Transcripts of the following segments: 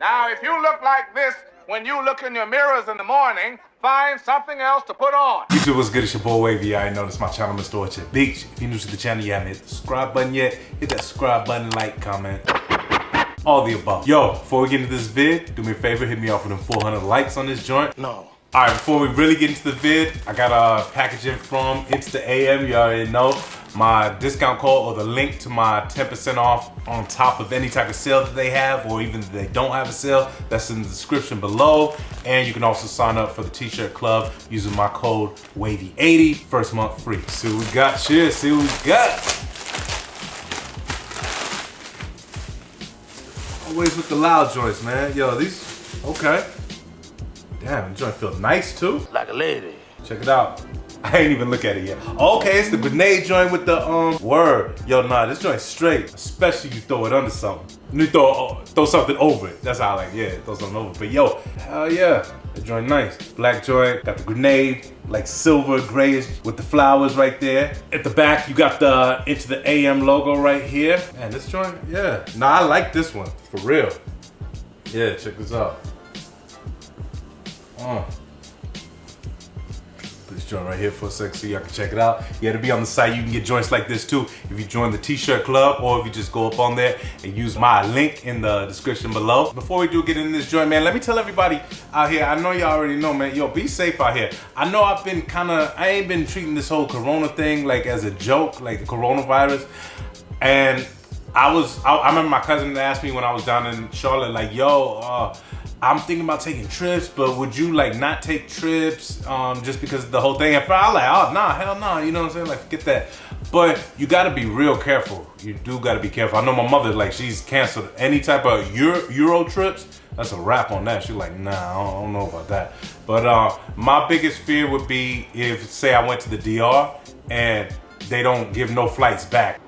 Now, if you look like this when you look in your mirrors in the morning, find something else to put on. YouTube, what's good? It's your boy Wavy. You already know this is my channel, Mr. Orchard Beach. If you're new to the channel, you haven't hit the subscribe button yet, hit that subscribe button, like, comment, all the above. Yo, before we get into this vid, do me a favor, hit me off with them 400 likes on this joint. No. All right, before we really get into the vid, I got a packaging from It's the AM. You already know my discount code or the link to my 10% off on top of any type of sale that they have, or even if they don't have a sale, that's in the description below. And you can also sign up for the t-shirt club using my code WAVY80, first month free. See what we got, cheers, see what we got. Always with the loud joints, man. Yo, these, okay. Damn, the joint feels nice too. Like a lady. Check it out. I ain't even look at it yet. Okay, it's the grenade joint with the word. Yo, nah, this joint's straight. Especially you throw it under something. You throw something over it. That's how I like, yeah, throw something over it. But yo, hell yeah, the joint nice. Black joint, got the grenade, like silver grayish with the flowers right there. At the back, you got the Into the AM logo right here. Man, this joint, yeah. Nah, I like this one, for real. Yeah, check this out. Put this joint right here for a sec so y'all can check it out. Yeah, to be on the site, you can get joints like this too if you join the t-shirt club, or if you just go up on there and use my link in the description below. Before we do get in this joint, man, let me tell everybody out here, I know y'all already know, man, yo, be safe out here. I know I've been I ain't been treating this whole corona thing like as a joke, like the coronavirus. And I remember my cousin asked me when I was down in Charlotte, like, yo, I'm thinking about taking trips, but would you like not take trips just because of the whole thing? And I was like, oh, nah, hell no, you know what I'm saying? Like, forget that. But you gotta be real careful. You do gotta be careful. I know my mother, like, she's canceled any type of Euro trips. That's a wrap on that. She's like, nah, I don't know about that. But my biggest fear would be if, say, I went to the DR and they don't give no flights back.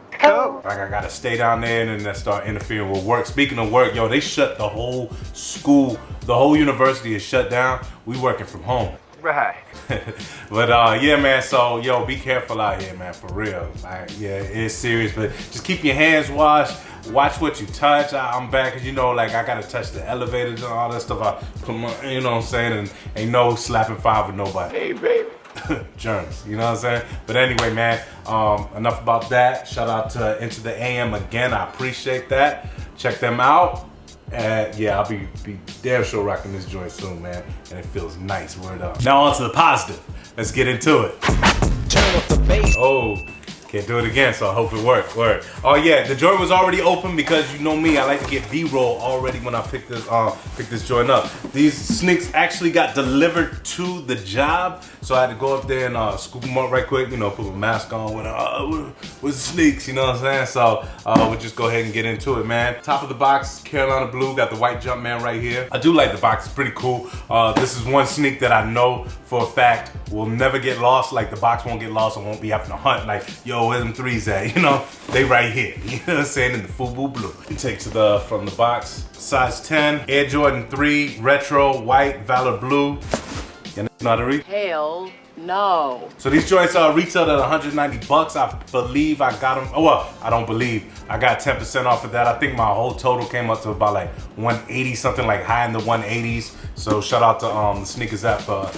Like, I gotta stay down there and then that start interfering with work. Speaking of work, yo, they shut the whole school, the whole university is shut down. We working from home. Right. But yeah, man, so yo, be careful out here, man, for real. Like, yeah, it's serious, but just keep your hands washed. Watch what you touch. I'm back, cause you know, like, I gotta touch the elevators and all that stuff. I put my, you know what I'm saying, and ain't no slapping five with nobody. Hey, baby. Germs, you know what I'm saying? But anyway, man, enough about that. Shout out to Into the AM again. I appreciate that. Check them out. And yeah, I'll be damn sure rocking this joint soon, man. And it feels nice. Word up. Now on to the positive. Let's get into it. Turn up the bass. Oh. Can't do it again, so I hope it worked. Word. Oh yeah, the joint was already open because you know me, I like to get B-roll already when I pick this joint up. These sneaks actually got delivered to the job, so I had to go up there and scoop them up right quick, you know, put my mask on, with the sneaks, you know what I'm saying? So we'll just go ahead and get into it, man. Top of the box, Carolina Blue, got the white Jumpman right here. I do like the box, it's pretty cool. This is one sneak that I know for a fact will never get lost. Like, the box won't get lost, I won't be having to hunt like, yo, where them threes at? You know, they right here. You know what I'm saying? In the FUBU blue. You take from the box, size 10, Air Jordan 3, retro, white, Valor blue. You know how to read? Hell no. So these joints are retailed at 190 bucks. I believe I got them. Oh, well, I don't believe. I got 10% off of that. I think my whole total came up to about like 180, something like high in the 180s. So shout out to the Sneakers app for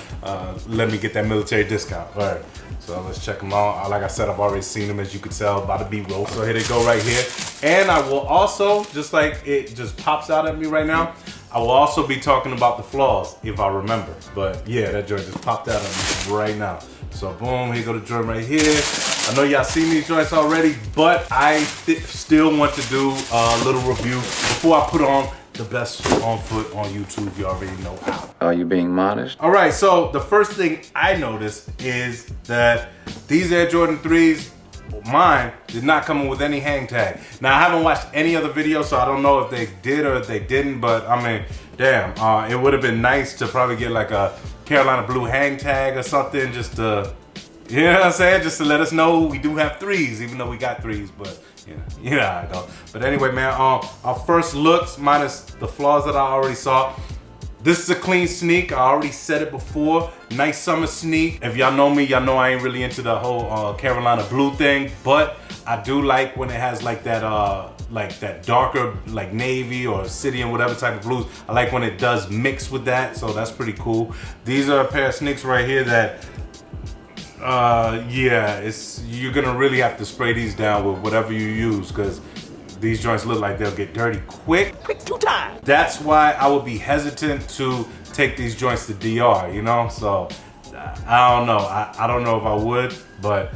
letting me get that military discount. All right. So let's check them out. Like I said, I've already seen them, as you can tell by the B-roll. So here they go right here. And I will also, just like it just pops out at me right now, I will also be talking about the flaws, if I remember. But yeah, that joint just popped out at me right now. So boom, here go the joint right here. I know y'all seen these joints already, but I still want to do a little review before I put on the best on foot on YouTube. You already know how. Are you being modest? All right, so the first thing I noticed is that these Air Jordan 3s, mine, did not come in with any hang tag. Now, I haven't watched any other videos, so I don't know if they did or if they didn't, but I mean, damn, it would have been nice to probably get like a Carolina Blue hang tag or something, just to, you know what I'm saying? Just to let us know we do have 3s, even though we got 3s, but yeah, I know. But anyway, man, our first looks, minus the flaws that I already saw, This is a clean sneak. I already said it before. Nice summer sneak. If y'all know me, y'all know I ain't really into the whole Carolina blue thing, but I do like when it has like that darker like navy or city and whatever type of blues. I like when it does mix with that, so that's pretty cool. These are a pair of sneaks right here that yeah, you're gonna really have to spray these down with whatever you use, because these joints look like they'll get dirty quick. Quick 2 times. That's why I would be hesitant to take these joints to DR, you know? So, I don't know. I don't know if I would, but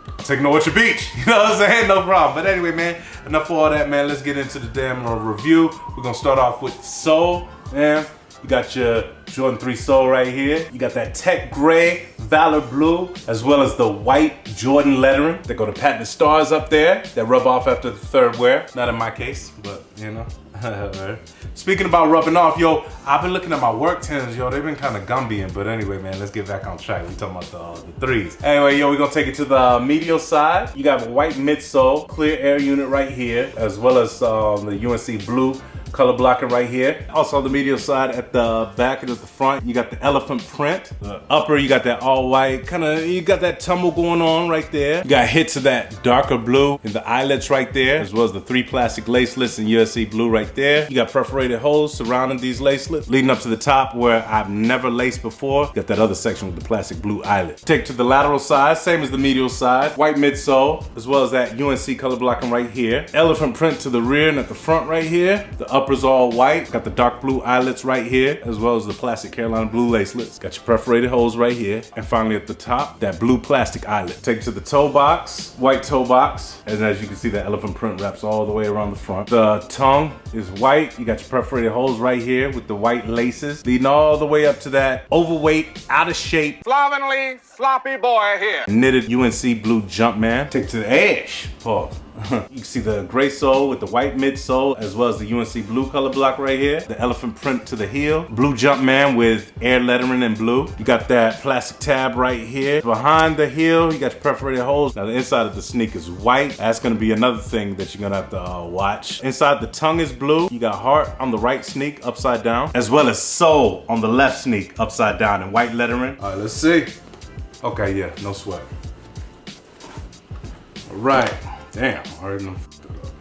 I'll take no at your beach. You know what I'm saying? No problem. But anyway, man, enough of all that, man. Let's get into the damn review. We're gonna start off with sole, man. You got your Jordan 3 sole right here. You got that tech gray, Valor blue, as well as the white Jordan lettering. They go to patented stars up there that rub off after the third wear. Not in my case, but you know. Speaking about rubbing off, yo, I've been looking at my work Tims, yo. They've been kind of gumbying, but anyway, man, let's get back on track. We talking about the threes. Anyway, yo, we're gonna take it to the medial side. You got a white midsole, clear air unit right here, as well as the UNC blue color blocking right here. Also the medial side at the back and at the front, you got the elephant print. The upper, you got that all white, you got that tumble going on right there. You got hits of that darker blue in the eyelets right there, as well as the 3 plastic lacelets in USC blue right there. You got perforated holes surrounding these lacelets, leading up to the top where I've never laced before. Got that other section with the plastic blue eyelet. Take to the lateral side, same as the medial side. White midsole, as well as that UNC color blocking right here. Elephant print to the rear and at the front right here. The upper's all white. Got the dark blue eyelets right here, as well as the plastic Carolina blue lacelets. Got your perforated holes right here. And finally at the top, that blue plastic eyelet. Take to the toe box, white toe box. And as you can see, that elephant print wraps all the way around the front. The tongue is white. You got your perforated holes right here with the white laces, leading all the way up to that overweight, out of shape, Slovenly, sloppy boy here. knitted UNC blue Jumpman. Take to the edge. Pause. You can see the gray sole with the white midsole, as well as the UNC blue color block right here. The elephant print to the heel. Blue Jumpman with air lettering in blue. You got that plastic tab right here. Behind the heel, you got your perforated holes. Now the inside of the sneak is white. That's gonna be another thing that you're gonna have to watch. Inside the tongue is blue. You got heart on the right sneak upside down, as well as sole on the left sneak upside down in white lettering. All right, let's see. Okay, yeah, no sweat. All right. Damn, I already done fucked that up.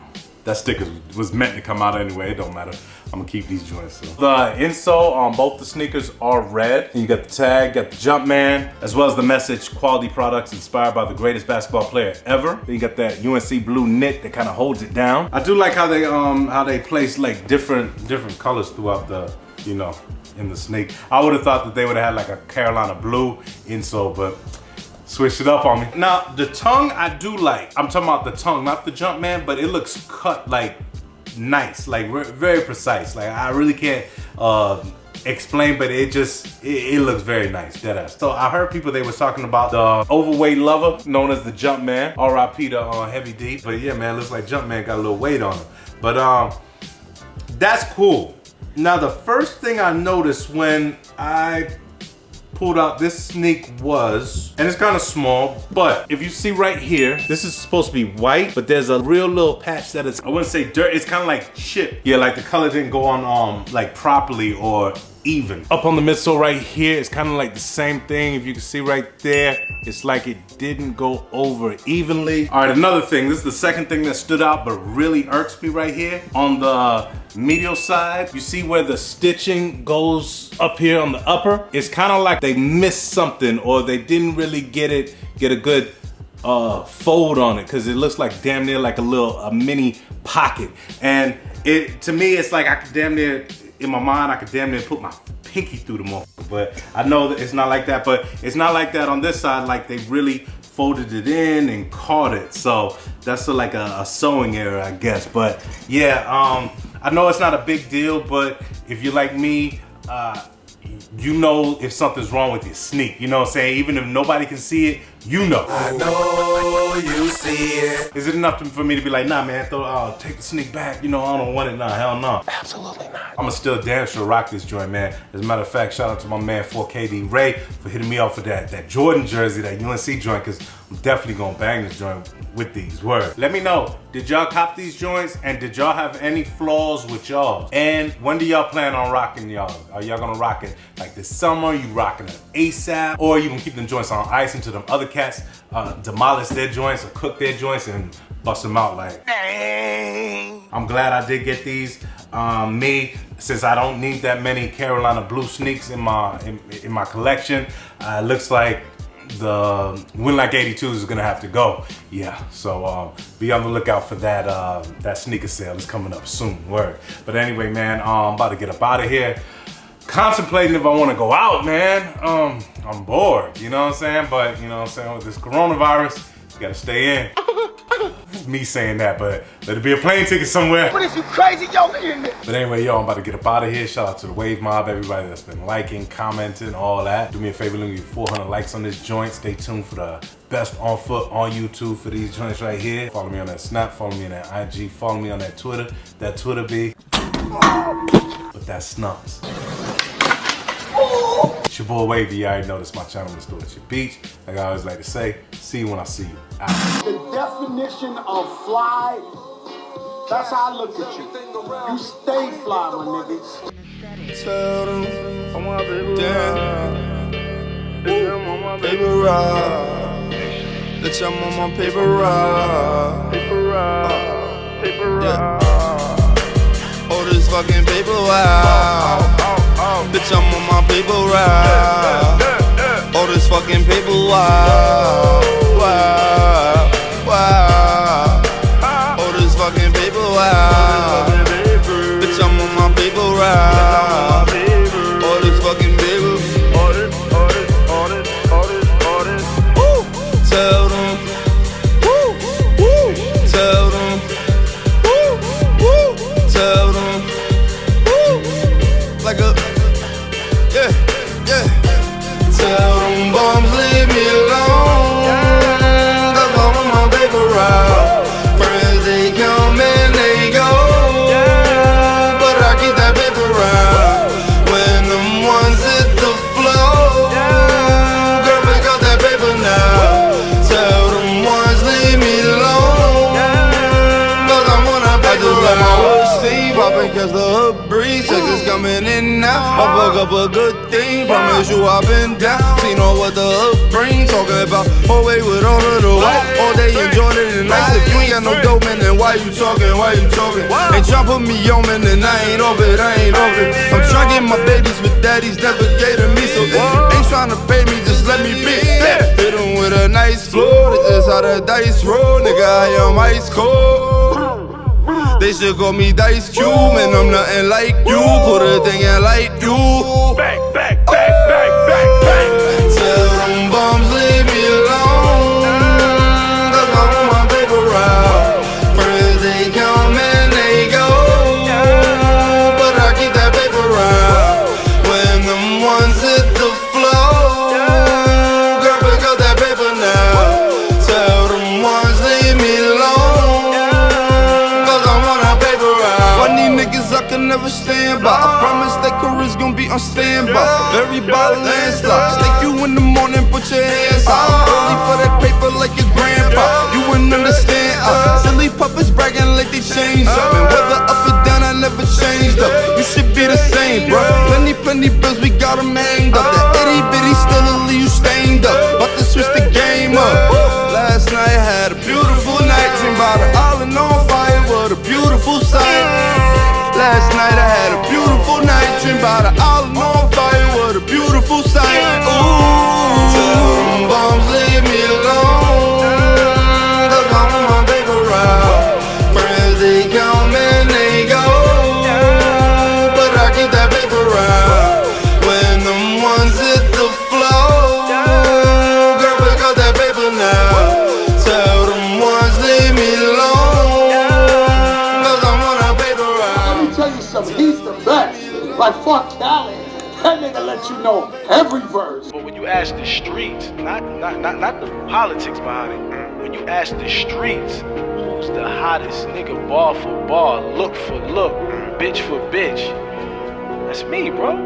That sticker was meant to come out anyway, it don't matter. I'm gonna keep these joints. So. The insole on both the sneakers are red. And you got the tag, got the Jumpman, as well as the message, quality products inspired by the greatest basketball player ever. Then you got that UNC blue knit that kind of holds it down. I do like how they place like different colors throughout the, you know, in the sneak. I would have thought that they would have had like a Carolina blue insole, but switched it up on me. Now, the tongue I do like. I'm talking about the tongue, not the Jumpman, but it looks cut like nice, like very precise. Like I really can't explain, but it looks very nice, deadass. So I heard people, they was talking about the overweight lover known as the Jumpman. R.I.P. to Heavy D. But yeah, man, looks like Jumpman got a little weight on him. But that's cool. Now, the first thing I noticed when I pulled out this sneak was, and it's kind of small, but if you see right here, this is supposed to be white, but there's a real little patch that is, I wouldn't say dirt, it's kind of like chipped. Yeah, like the color didn't go on like properly or even. Up on the midsole right here, it's kind of like the same thing. If you can see right there, it's like it didn't go over evenly. All right, another thing, this is the second thing that stood out but really irks me right here. On the medial side, you see where the stitching goes up here on the upper? It's kind of like they missed something, or they didn't really get a good fold on it, because it looks like damn near like a mini pocket. And to me, it's like I could damn near, in my mind, I could damn near put my pinky through the motherfucker. But I know that it's not like that, but it's not like that on this side. Like they really folded it in and caught it. So that's like a sewing error, I guess. But yeah, I know it's not a big deal, but if you're like me, you know if something's wrong with your sneak. You know what I'm saying? Even if nobody can see it, you know. I know you see it. Is it enough for me to be like, nah, man, take the sneak back? You know, I don't want it. Nah, hell no. Absolutely not. I'ma still damn sure rock this joint, man. As a matter of fact, shout out to my man 4KD Ray for hitting me off with that Jordan jersey, that UNC joint, because I'm definitely gonna bang this joint with these. Word. Let me know, did y'all cop these joints, and did y'all have any flaws with y'all? And when do y'all plan on rocking y'all? Are y'all gonna rock it like this summer? You rocking it ASAP? Or you gonna keep them joints on ice until them other cats demolish their joints or cook their joints and bust them out like, dang. I'm glad I did get these. Me, since I don't need that many Carolina blue sneaks in my collection, looks like the Win Like 82s is gonna have to go. Yeah, so be on the lookout for that sneaker sale. It's coming up soon, word. But anyway, man, I'm about to get up out of here. Contemplating if I want to go out, man. I'm bored, you know what I'm saying? But you know what I'm saying, with this coronavirus, you gotta stay in. It's me saying that, but let it be a plane ticket somewhere. What is you crazy, yo? But anyway, yo, I'm about to get up out of here. Shout out to the Wave Mob, everybody that's been liking, commenting, all that. Do me a favor, let me get 400 likes on this joint. Stay tuned for the best on foot on YouTube for these joints right here. Follow me on that Snap, follow me on that IG, follow me on that Twitter. That Twitter be with that snumps. It's your boy Wavy. You already know this. My channel is At Your Beach. Like I always like to say, see you when I see you. Out. The definition of fly, that's how I look at you. You stay fly, my niggas. Tell them I'm my baby paper rock. Bitch, I'm on my paper rock. Paper rock. Oh, this fucking paper wow. Bitch, I'm on my paper route. Oh, this fucking paper wow. Wow. Wow. Oh, this fucking paper wow. Bitch, I'm on my paper route. Oh, this fucking paper. Woo. Tell them. Woo. Woo. Tell them. Woo. Woo. Tell them. Woo. Like a tell them bums leave me alone. Cause I'm on my paper route. Friends they come and they go, but I keep that paper route. When them ones hit the floor, girl, pick up that paper now. Tell them ones leave me alone. Cause I'm on a paper route. I just let my hood see poppin' cause the hood breeze. Texas coming in now. I fuck up a good thing, promise you I've been down. Seen all what the hood brings. Talking about whole way with all of the white. All day enjoying it and nice. If you ain't got no dope, man, then why you talking? Why you talking? Ain't tryna put me on, man, and I ain't off it, I ain't off it. I'm tryna get my babies with daddies, never gave to me. So if you ain't tryna pay me, just let me be. Hit them with a nice floor. That's just how the dice roll. Nigga, I am ice cold. They should call me Dice Cube, and I'm nothing like you. Put a thing in like you. Back. Tell them bums leave me alone. Cause I'm on my paper route. Friends they come and they go, but I keep that paper route. When them ones hit the floor, girl, pick up that paper now. Tell them ones leave me alone. Funny niggas I can never stand by. I promise that career's gon' be on standby. Very ball landslide. Stick you in the morning, put your hands out. I'm early for that paper like your grandpa. You wouldn't understand. Silly puppets bragging like they changed up. And whether up or down, I never changed up. You should be the same, bro. Plenty bills, we got them hanged up. That itty bitty still will leave you stained up. About to switch the game up. Last night I had a beautiful night. Dream about an island on fire. What a beautiful sight. Last night I had a beautiful night. Dream about an island on fire. What a beautiful sight. Ooh. Tell them bums leave me alone. Cause I'm on my paper route. Friends they come and they go, but I keep that paper route. When them ones hit the floor, girl, pick up that paper now. Tell them ones leave me alone. Cause I'm on a paper route. Let me tell you something, he's the best. Like fuck Cali. That nigga let you know every verse. But when you ask the streets, not the politics behind it, when you ask the streets, who's the hottest nigga, bar for bar, look for look, bitch for bitch, that's me, bro.